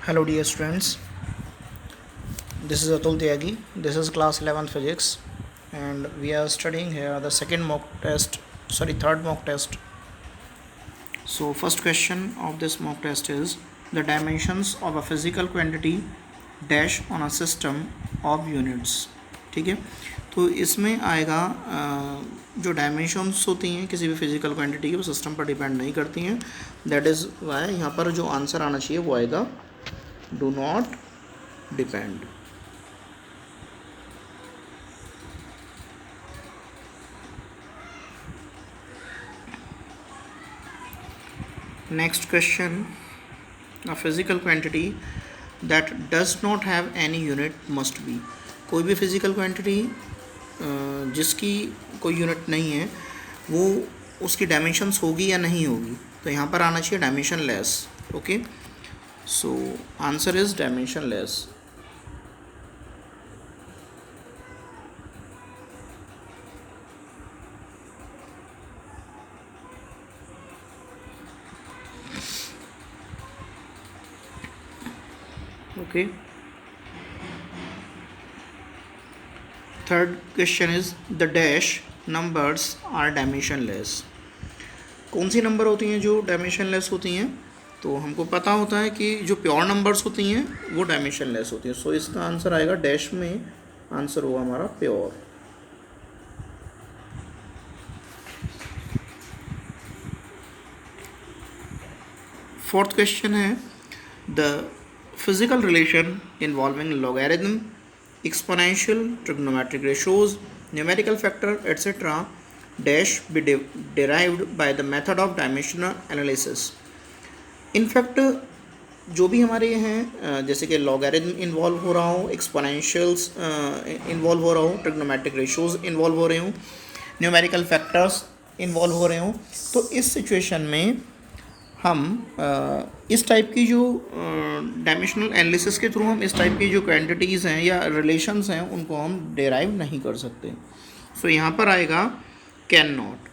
Hello dear students, this is Atul Tyagi. This is class 11th physics and we are studying here the third mock test. So first question of this mock test is the dimensions of a physical quantity dash on a system of units. ठीक है, तो इसमें आएगा जो dimensions होती हैं किसी भी फिजिकल क्वांटिटी की वो सिस्टम पर डिपेंड नहीं करती हैं. दैट इज़ वाई यहाँ पर जो आंसर आना चाहिए वो आएगा do not depend. Next question, a physical quantity that does not have any unit must be. कोई भी फिजिकल क्वांटिटी जिसकी कोई यूनिट नहीं है वो उसकी डायमेंशंस होगी या नहीं होगी, तो यहाँ पर आना चाहिए dimension less. Okay, so answer is dimensionless. Okay, third question is the dash numbers are dimensionless. कौन सी नंबर होती हैं जो डायमेंशनलेस होती हैं? तो हमको पता होता है कि जो प्योर नंबर्स होती हैं वो डायमेंशनलेस होती हैं. सो इसका आंसर आएगा डैश में, आंसर होगा हमारा प्योर. फोर्थ क्वेश्चन है the physical relation involving logarithm, exponential, trigonometric ratios, numerical factor etcetera dash be derived by the method of dimensional analysis. In fact जो भी हमारे हैं जैसे कि लॉगरिथम इन्वॉल्व हो रहा हो, एक्सपोनेंशियल्स इन्वॉल्व हो रहा हो, ट्रिग्नोमेट्रिक रेशोज इन्वॉल्व हो रहे हों, न्यूमेरिकल फैक्टर्स इन्वॉल्व हो रहे हों, तो इस सिचुएशन में हम इस टाइप की जो डायमेंशनल एनालिसिस के थ्रू हम इस टाइप की जो क्वांटिटीज़ हैं या रिलेशंस हैं उनको हम डेराइव नहीं कर सकते. सो यहाँ पर आएगा कैन नॉट.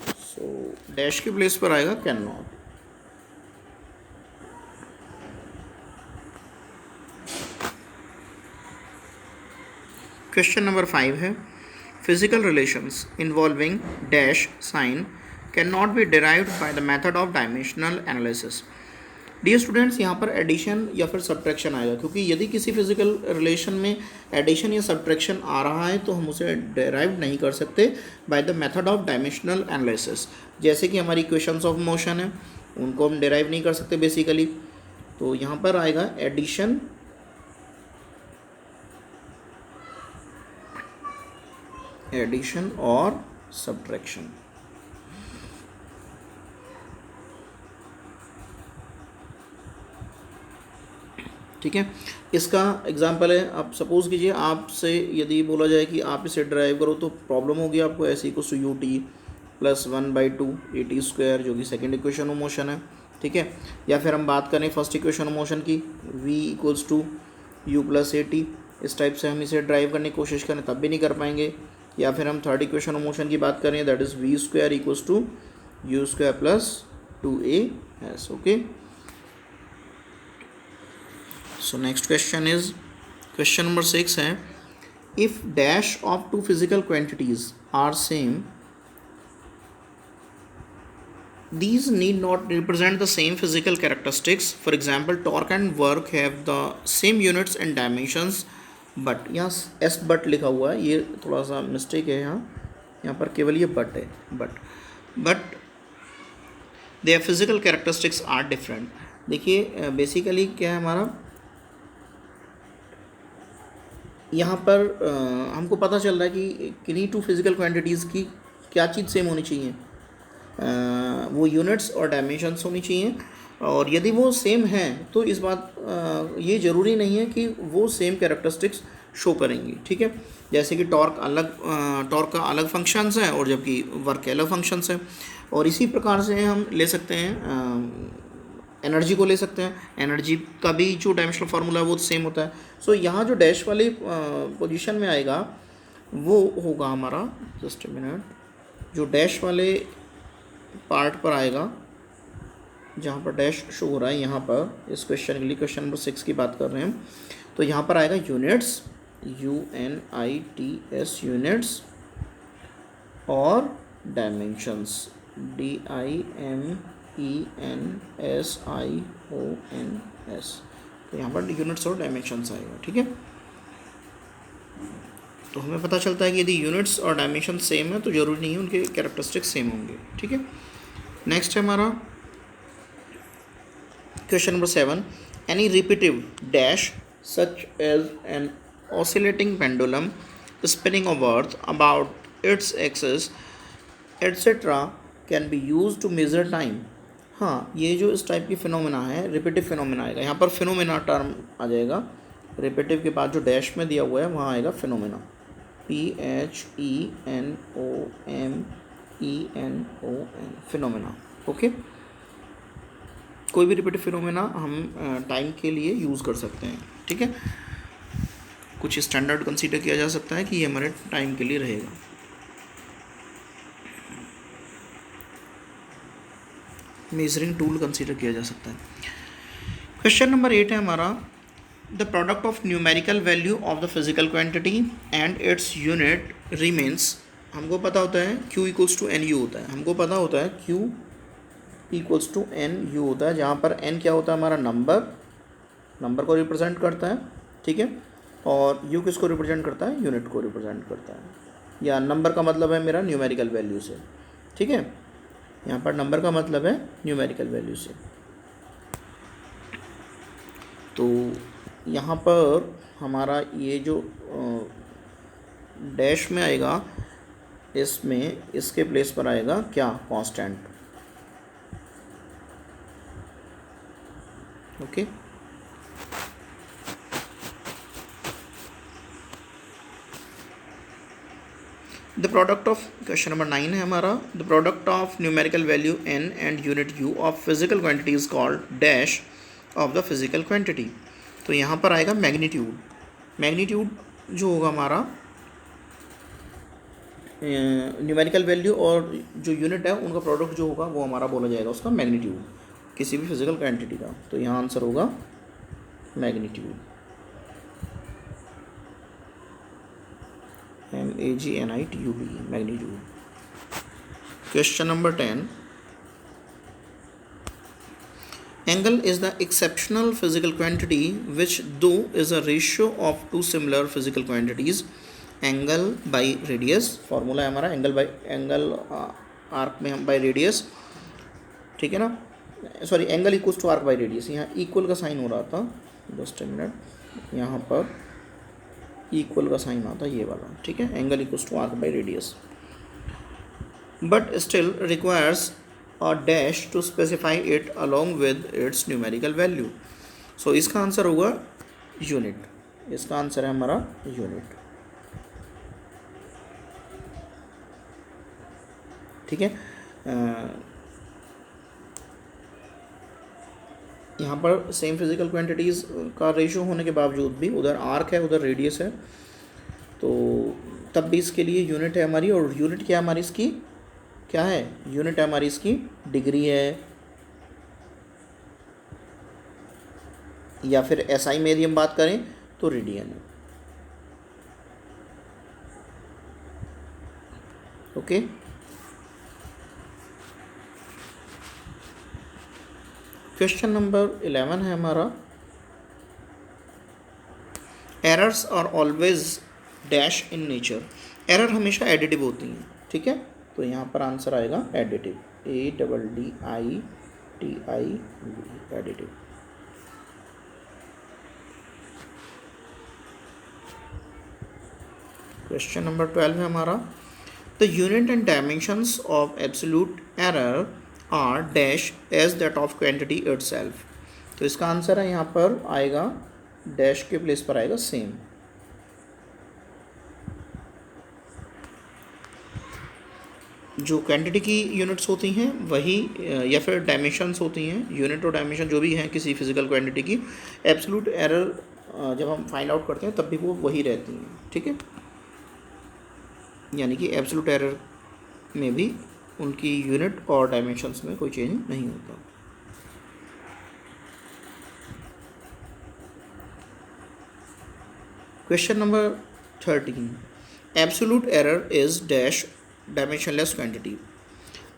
सो डैश की प्लेस पर आएगा कैन नॉट. क्वेश्चन नंबर 5 है physical relations involving dash sine can not be derived by the method of dimensional analysis. Dear students, यहाँ पर एडिशन या फिर सब्ट्रैक्शन आएगा, क्योंकि यदि किसी फिजिकल रिलेशन में एडिशन या सब्ट्रैक्शन आ रहा है तो हम उसे डिराइव नहीं कर सकते bye the method of dimensional analysis. जैसे कि हमारी इक्वेशंस ऑफ मोशन है उनको हम डिराइव नहीं कर सकते बेसिकली. तो यहाँ पर आएगा एडिशन और सब्ट्रैक्शन. ठीक है, इसका एग्जांपल है, आप सपोज कीजिए आपसे यदि बोला जाए कि आप इसे ड्राइव करो तो प्रॉब्लम होगी आपको. ऐसे equals to ut plus 1/2 at square जो कि सेकेंड इक्वेशन ऑफ मोशन है. ठीक है, या फिर हम बात करें फर्स्ट इक्वेशन ऑफ मोशन की v equals to u plus at. इस टाइप से हम इसे ड्राइव करने की कोशिश करें तब भी नहीं कर पाएंगे. या फिर हम थर्ड इक्वेशन ऑफ मोशन की बात करें that is v square equals to u square plus 2as. Okay, so next question is question number 6 है if dash of two physical quantities are same these need not represent the same physical characteristics. For example, torque and work have the same units and dimensions but यहाँ s but लिखा हुआ है, ये थोड़ा सा mistake है. यहाँ पर केवल ये बट है, but their physical characteristics are different. देखिए बेसिकली क्या है हमारा, यहाँ पर हमको पता चल रहा है कि किन्हीं टू फिजिकल क्वांटिटीज़ की क्या चीज़ सेम होनी चाहिए, वो यूनिट्स और डायमेंशंस होनी चाहिए. और यदि वो सेम हैं तो इस बात ये ज़रूरी नहीं है कि वो सेम कैरेक्टरिस्टिक्स शो करेंगी. ठीक है, जैसे कि टॉर्क का अलग फंक्शंस हैं और जबकि वर्क के अलग फंक्शंस हैं. और इसी प्रकार से हम ले सकते हैं एनर्जी को ले सकते हैं. एनर्जी का भी जो डायमेंशनल फार्मूला है वो सेम होता है. सो यहाँ जो डैश वाली पोजीशन में आएगा वो होगा हमारा, जस्ट ए मिनट, जो डैश वाले पार्ट पर आएगा जहाँ पर डैश शो हो रहा है यहाँ पर इस क्वेश्चन के लिए, क्वेश्चन नंबर 6 की बात कर रहे हैं हम, तो यहाँ पर आएगा यूनिट्स, UNITS यूनिट्स, और डायमेंशंस, DIMENSIONS। तो यहाँ पर यूनिट्स और डायमेंशंस आएगा, ठीक है। तो हमें पता चलता है कि यदि यूनिट्स और डायमेंशन सेम है तो जरूरी नहीं है उनके कैरेक्टरिस्टिक्स सेम होंगे, ठीक है। नेक्स्ट है हमारा question number 7, any repetitive dash such as an oscillating pendulum spinning of earth about its axis etcetera can be use to measure time. हाँ, ये जो इस टाइप की फिनोमेना है, रिपीटिव फिनोमेना आएगा, यहाँ पर फिनोमेना टर्म आ जाएगा, रिपीटिव के बाद जो डैश में दिया हुआ है वहाँ आएगा फिनोमेना, PHENOMENON, फिनोमेना, ओके। कोई भी रिपीटिव फिनोमेना हम टाइम के लिए यूज़ कर सकते हैं, ठीक है। कुछ स्टैंडर्ड कंसीडर किया जा सकता है कि ये हमारे टाइम के लिए रहेगा। मेजरिंग टूल कंसीडर किया जा सकता है। क्वेश्चन नंबर 8 है हमारा, the product of numerical value of the physical quantity and its unit remains. हमको पता होता है Q इक्वल्स टू NU होता है, हमको पता होता है Q इक्वल्स टू NU होता है, जहाँ पर N क्या होता है हमारा नंबर को रिप्रेजेंट करता है, ठीक है, और U किसको रिप्रेजेंट करता है, यूनिट को रिप्रेजेंट करता है, या नंबर का मतलब है मेरा न्यूमेरिकल वैल्यू से, ठीक है। यहाँ पर नंबर का मतलब है न्यूमेरिकल वैल्यू से। तो यहाँ पर हमारा ये जो डैश में आएगा, इसमें इसके प्लेस पर आएगा क्या, constant, okay. The product of, question number 9 है हमारा, the product of numerical value N and unit U of physical quantity is called dash of the physical quantity. तो यहाँ पर आएगा मैग्नीट्यूड, मैग्नीट्यूड जो होगा हमारा न्यूमेरिकल वैल्यू और जो यूनिट है उनका प्रोडक्ट जो होगा वो हमारा बोला जाएगा उसका मैग्नीट्यूड, किसी भी फिजिकल क्वांटिटी का। तो यहाँ आंसर होगा magnitude, MAGNITUD, magnitude. Question number 10, angle is the exceptional physical quantity which though is a ratio of two similar physical quantities, angle by radius, formula है हमारा एंगल आर्क में हम बाई रेडियस, ठीक है ना, sorry angle equals to arc by radius. यहाँ equal का sign हो रहा था, जस्ट ए मिनट, यहाँ पर इक्वल का साइन आता ये वाला, ठीक है, angle equals to arc by radius, but still requires a dash to specify it along with its numerical value। so इसका आंसर होगा यूनिट, इसका आंसर है हमारा यूनिट, ठीक है। यहाँ पर सेम फिजिकल क्वांटिटीज़ का रेशियो होने के बावजूद भी उधर आर्क है उधर रेडियस है, तो तब भी इसके लिए यूनिट है हमारी, और यूनिट क्या है हमारी इसकी, क्या है, यूनिट है हमारी इसकी डिग्री है, या फिर SI में यदि हम बात करें तो रेडियन है, ओके। क्वेश्चन नंबर 11 है हमारा, errors are always dash in nature. Error हमेशा एडिटिव होती हैं, ठीक है, तो यहाँ पर आंसर आएगा additive, ADDITIV, additive. Question number 12 है हमारा, the unit and dimensions of absolute error are dash as that of quantity itself. तो इसका आंसर है यहाँ पर आएगा, डैश के प्लेस पर आएगा सेम, जो क्वांटिटी की यूनिट्स होती हैं वही, या फिर डायमेंशंस होती हैं, यूनिट और डायमेंशन जो भी हैं किसी फिजिकल क्वांटिटी की, एब्सोल्यूट एरर जब हम फाइंड आउट करते हैं तब भी वो वही रहती हैं, ठीक है। यानी कि एब्सोल्यूट एरर में भी उनकी यूनिट और डायमेंशंस में कोई चेंज नहीं होता। Question number 13, absolute error is dash dimensionless quantity.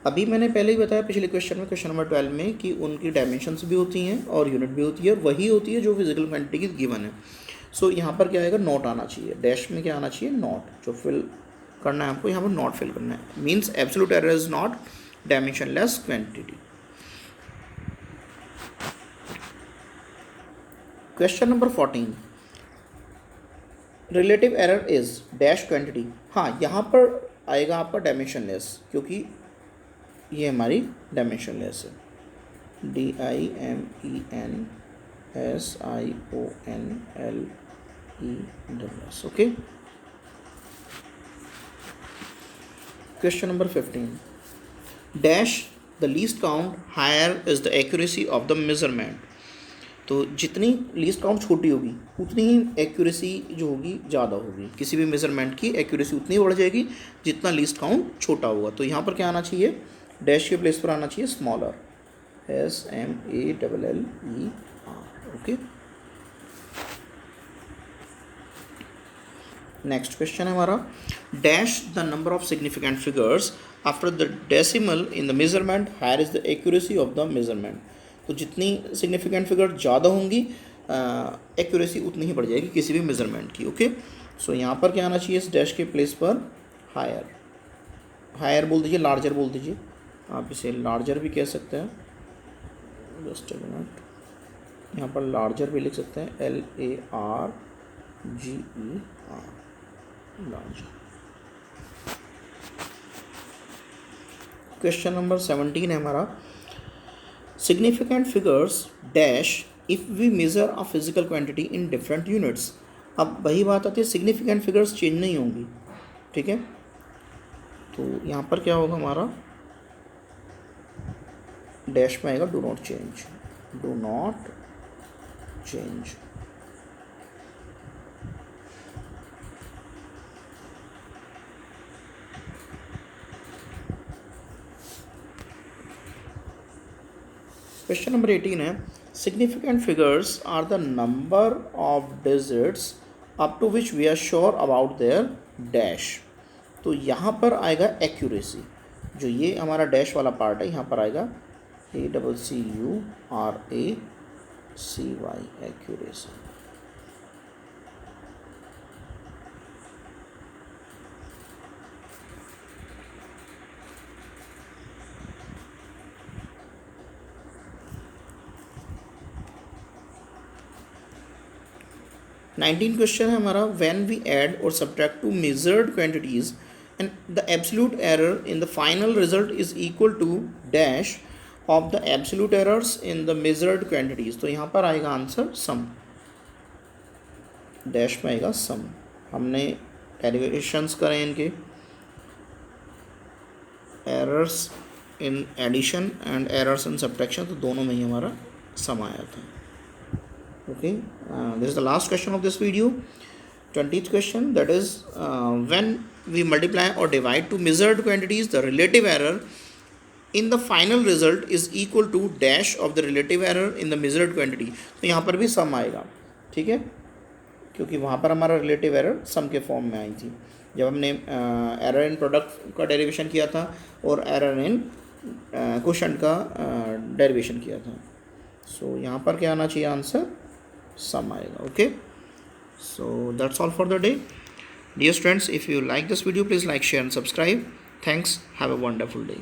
अभी मैंने पहले ही बताया पिछले क्वेश्चन में, क्वेश्चन नंबर 12 में, कि उनकी डायमेंशंस भी होती हैं और यूनिट भी होती है, और वही होती है जो फिजिकल क्वांटिटी की गिवन है। सो यहाँ पर क्या आएगा, नॉट आना चाहिए, डैश में क्या आना चाहिए, नॉट। जो फिल करना है आपको यहाँ पर नॉट फिल करना है, means absolute error is not dimensionless quantity. Question number 14, relative error is dash quantity. हाँ, यहाँ पर आएगा आपका डायमेंशनलेस, क्योंकि ये हमारी डायमेंशनलेस है, DIMENSIONLESS। Okay. Question number 15, dash the least count higher is the accuracy of the measurement. तो जितनी लीस्ट काउंट छोटी होगी उतनी ही एक्यूरेसी जो होगी ज़्यादा होगी, किसी भी मेजरमेंट की एक्यूरेसी उतनी बढ़ जाएगी जितना लीस्ट काउंट छोटा होगा। तो यहाँ पर क्या आना चाहिए, डैश के प्लेस पर आना चाहिए smaller, SMALLER। Okay. Next question है हमारा, dash the number of significant figures after the decimal in the measurement higher is the accuracy of the measurement. तो जितनी सिग्निफिकेंट फिगर ज़्यादा होंगी एक्यूरेसी उतनी ही बढ़ जाएगी किसी भी मेजरमेंट की। ओके। सो यहाँ पर क्या आना चाहिए, इस डैश के प्लेस पर हायर, हायर बोल दीजिए, लार्जर बोल दीजिए, आप इसे लार्जर भी कह सकते हैं, जस्ट अ मिनट, यहाँ पर लार्जर भी लिख सकते हैं, LARGER, लार्जर। क्वेश्चन नंबर 17 है हमारा, significant figures dash if we measure a physical quantity in different units. अब वही बात आती है, सिग्निफिकेंट फिगर्स चेंज नहीं होंगी, ठीक है। तो यहाँ पर क्या होगा हमारा, डैश में आएगा do not change, do not change. Question number 18 है, significant figures are the number of digits up to which we are sure about their dash. तो यहाँ पर आएगा एक्यूरेसी, जो ये हमारा डैश वाला पार्ट है, यहाँ पर आएगा ACCURACY, एक्यूरेसी। नाइनटीन क्वेश्चन है हमारा, when we add or subtract two measured quantities and the absolute error in the final result is equal to dash of the absolute errors in the measured quantities. तो यहाँ पर आएगा answer some, dash में आएगा सम। हमने derivations करें इनके, errors in addition and errors in subtraction, तो दोनों में ही हमारा सम आया था। Okay, this is the last question of this video, 20th question, that is when we multiply or divide two measured quantities, the relative error in the final result is equal to dash of the relative error in the measured quantity। तो यहाँ पर भी सम आएगा, ठीक है, क्योंकि वहाँ पर हमारा रिलेटिव एरर सम के फॉर्म में आई थी जब हमने एरर इन प्रोडक्ट का डेरिवेशन किया था और एरर इन क्वोशंट का डेरिवेशन किया था। सो यहाँ पर क्या आना चाहिए, आंसर सम आएगा। Okay, so that's all for the day. Dear students, if you like this video, please like, share and subscribe. Thanks. Have a wonderful day.